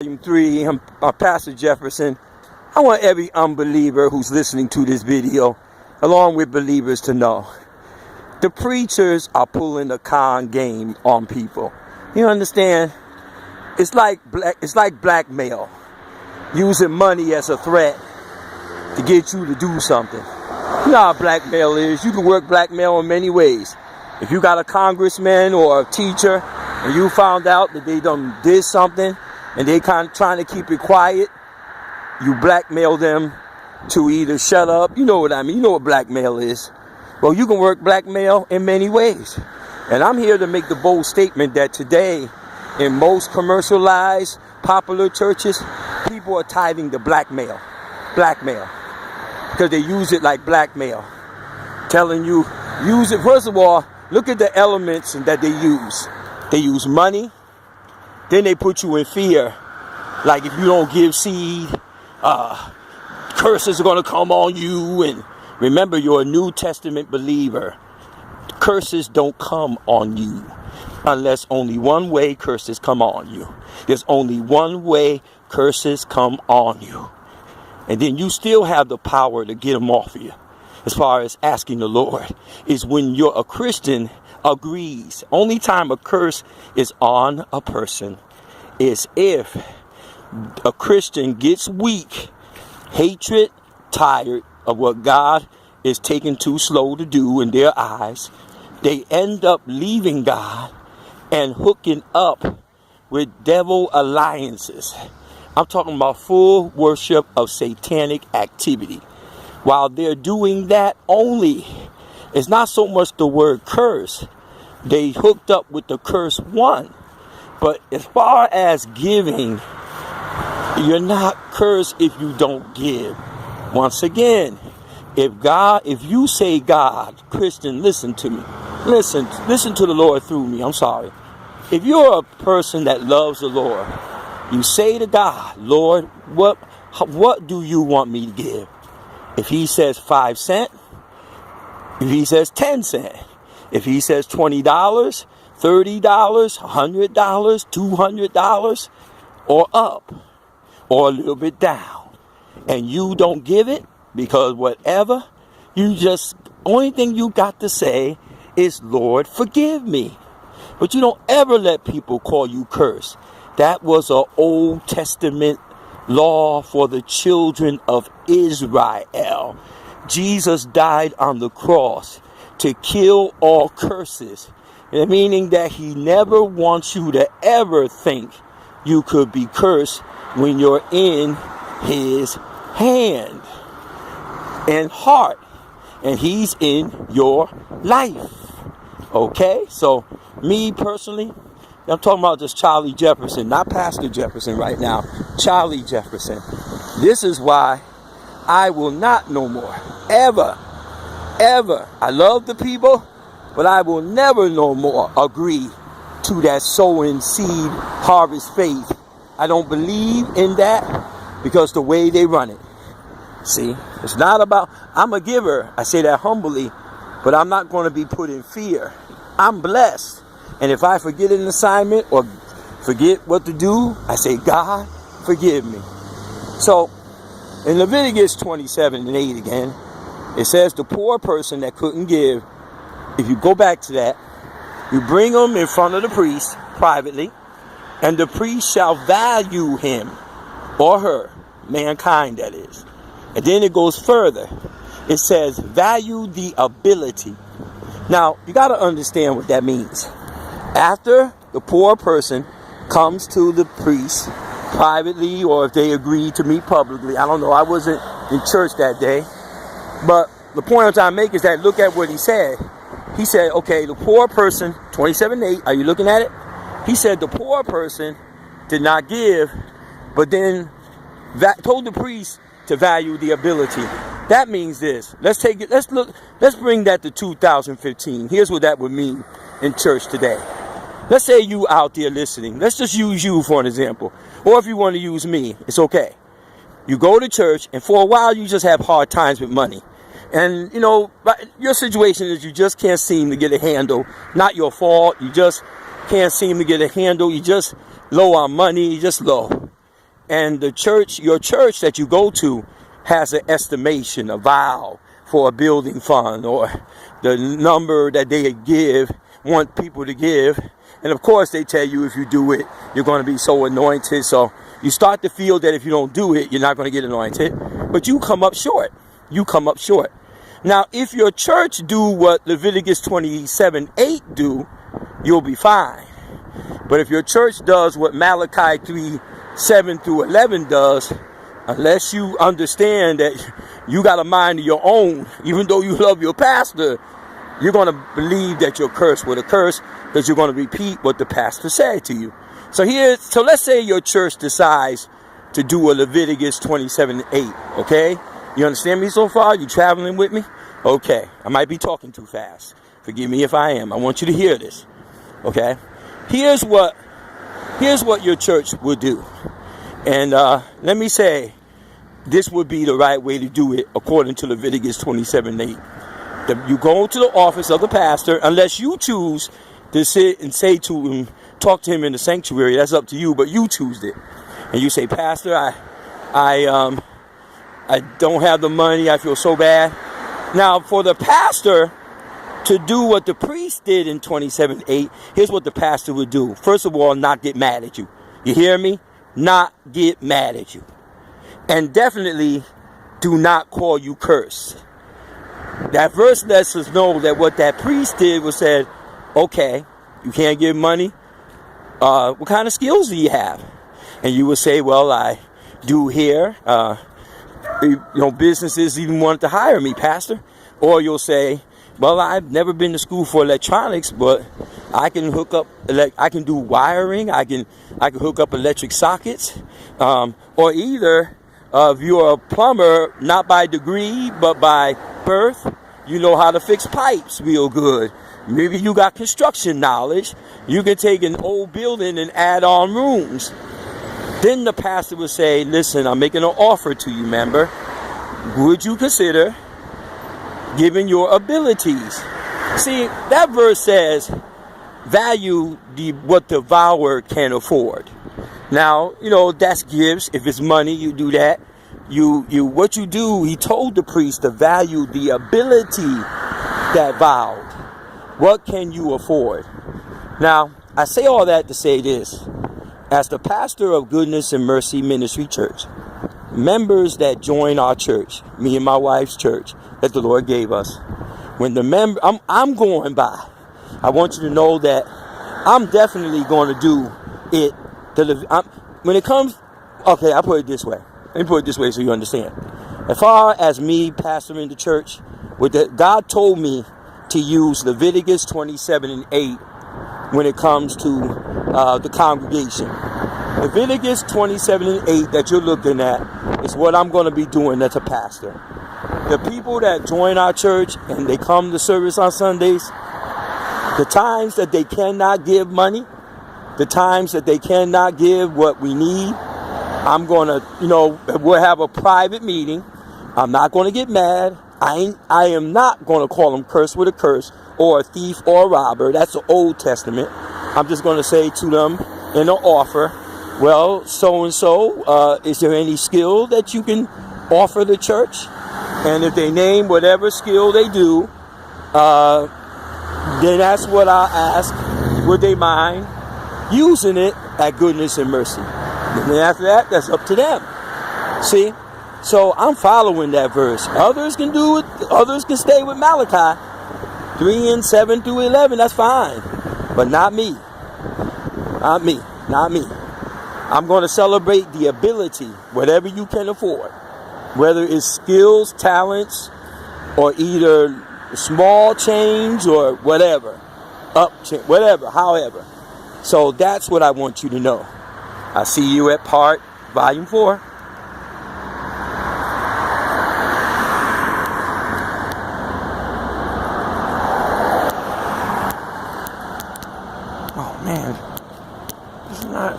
Volume 3, I'm Pastor Jefferson. I want every unbeliever who's listening to this video, along with believers, to know the preachers are pulling a con game on people. You understand? It's like blackmail, using money as a threat to get you to do something. You know how blackmail is. You can work blackmail in many ways. If you got a congressman or a teacher and you found out that they done did something and they kind of trying to keep it quiet, you blackmail them to either shut up. You know what I mean. You know what blackmail is. Well, you can work blackmail in many ways. And I'm here to make the bold statement that today, in most commercialized, popular churches, people are tithing to blackmail. Because they use it like blackmail. Telling you, use it. First of all, look at the elements that they use. They use money. Then they put you in fear. Like if you don't give seed, curses are going to come on you. And remember, you're a New Testament believer. Curses don't come on you unless only one way curses come on you. There's only one way curses come on you. And then you still have the power to get them off of you. As far as asking the Lord, is when a Christian agrees. Only time a curse is on a person is if a Christian gets weak, hatred, tired of what God is taking too slow to do in their eyes. They end up leaving God and hooking up with devil alliances. I'm talking about full worship of satanic activity. While they're doing that only, it's not so much the word curse. They hooked up with the curse one. But as far as giving, you're not cursed if you don't give. Once again, if you say God, Christian, listen to me. Listen to the Lord through me. I'm sorry. If you're a person that loves the Lord, you say to God, Lord, what do you want me to give? If he says 5 cents, if he says 10 cents, if he says $20, $30, $100, $200, or up, or a little bit down, and you don't give it, because whatever, only thing you got to say is, Lord, forgive me. But you don't ever let people call you cursed. That was an Old Testament law for the children of Israel. Jesus died on the cross to kill all curses, meaning that he never wants you to ever think you could be cursed when you're in his hand and heart, and he's in your life. Okay, so me personally, I'm talking about just Charlie Jefferson, not Pastor Jefferson right now. Charlie Jefferson. This is why I will not no more. Ever. I love the people, but I will never no more agree to that sowing seed harvest faith. I don't believe in that because the way they run it. See, it's not about, I'm a giver. I say that humbly, but I'm not going to be put in fear. I'm blessed. And if I forget an assignment or forget what to do, I say, God, forgive me. So, in Leviticus 27:8 again, it says the poor person that couldn't give, if you go back to that, you bring them in front of the priest privately, and the priest shall value him or her, mankind that is. And then it goes further. It says, value the ability. Now, you got to understand what that means. After the poor person comes to the priest privately, or if they agree to meet publicly, I don't know, I wasn't in church that day, but the point I'm trying to make is that look at what he said. He said, okay, the poor person, 27:8, are you looking at it? He said the poor person did not give, but then told the priest to value the ability. That means this. Let's bring that to 2015. Here's what that would mean in church today. Let's say you out there listening. Let's just use you for an example. Or if you want to use me, it's okay. You go to church, and for a while you just have hard times with money. And, you know, your situation is you just can't seem to get a handle. Not your fault. You just can't seem to get a handle. You just low on money. You just low. and the church, your church that you go to, has an estimation, a vow for a building fund, or the number that they want people to give. And of course they tell you if you do it, you're going to be so anointed. So you start to feel that if you don't do it, you're not going to get anointed. But you come up short. You come up short. Now, if your church do what Leviticus 27:8 do, you'll be fine. But if your church does what Malachi 3:7-11 does, unless you understand that you got a mind of your own, even though you love your pastor, you're going to believe that you're cursed with a curse, because you're going to repeat what the pastor said to you. So let's say your church decides to do a Leviticus 27:8, okay? You understand me so far? You traveling with me? Okay. I might be talking too fast. Forgive me if I am. I want you to hear this, okay? Here's what your church will do. And let me say, this would be the right way to do it according to Leviticus 27:8. You go to the office of the pastor, unless you choose to sit and say to him, talk to him in the sanctuary. That's up to you, but you choose it. And you say, Pastor, I don't have the money. I feel so bad. Now, for the pastor to do what the priest did in 27:8, here's what the pastor would do. First of all, not get mad at you. You hear me? Not get mad at you. And definitely do not call you cursed. That verse lets us know that what that priest did was said, okay, you can't give money. What kind of skills do you have? And you would say, well, I do here. Businesses even wanted to hire me, Pastor. Or you'll say, well, I've never been to school for electronics, but I can hook up, I can do wiring. I can hook up electric sockets. Or either if you're a plumber, not by degree, but by birth, you know how to fix pipes real good. Maybe you got construction knowledge. You can take an old building and add on rooms. Then the pastor would say, listen, I'm making an offer to you, member. Would you consider giving your abilities? See, that verse says, value what the devourer can afford. Now, that's gifts. If it's money, you do that. What you do, he told the priest to value the ability that vowed. What can you afford? Now, I say all that to say this. As the pastor of Goodness and Mercy Ministry Church, members that join our church, me and my wife's church, that the Lord gave us, when the member, I'm going by, I want you to know that I'm definitely going to do it. When it comes, okay, I put it this way. Let me put it this way so you understand. As far as me pastoring the church, God told me to use Leviticus 27:8 when it comes to the congregation. Leviticus 27:8 that you're looking at is what I'm going to be doing as a pastor. The people that join our church and they come to service on Sundays, the times that they cannot give money, the times that they cannot give what we need, I'm going to, we'll have a private meeting. I'm not going to get mad. I am not going to call them cursed with a curse or a thief or a robber. That's the Old Testament. I'm just going to say to them in an offer, well, so-and-so, is there any skill that you can offer the church? And if they name whatever skill they do, then that's what I ask. Would they mind using it at Goodness and Mercy? And then after that, that's up to them. See? So I'm following that verse. Others can do it. Others can stay with Malachi 3:7-11. That's fine. But not me. Not me. Not me. I'm going to celebrate the ability, whatever you can afford. Whether it's skills, talents, or either small change or whatever. Whatever, however. So that's what I want you to know. I see you at Part Volume 4. Oh man, it's not.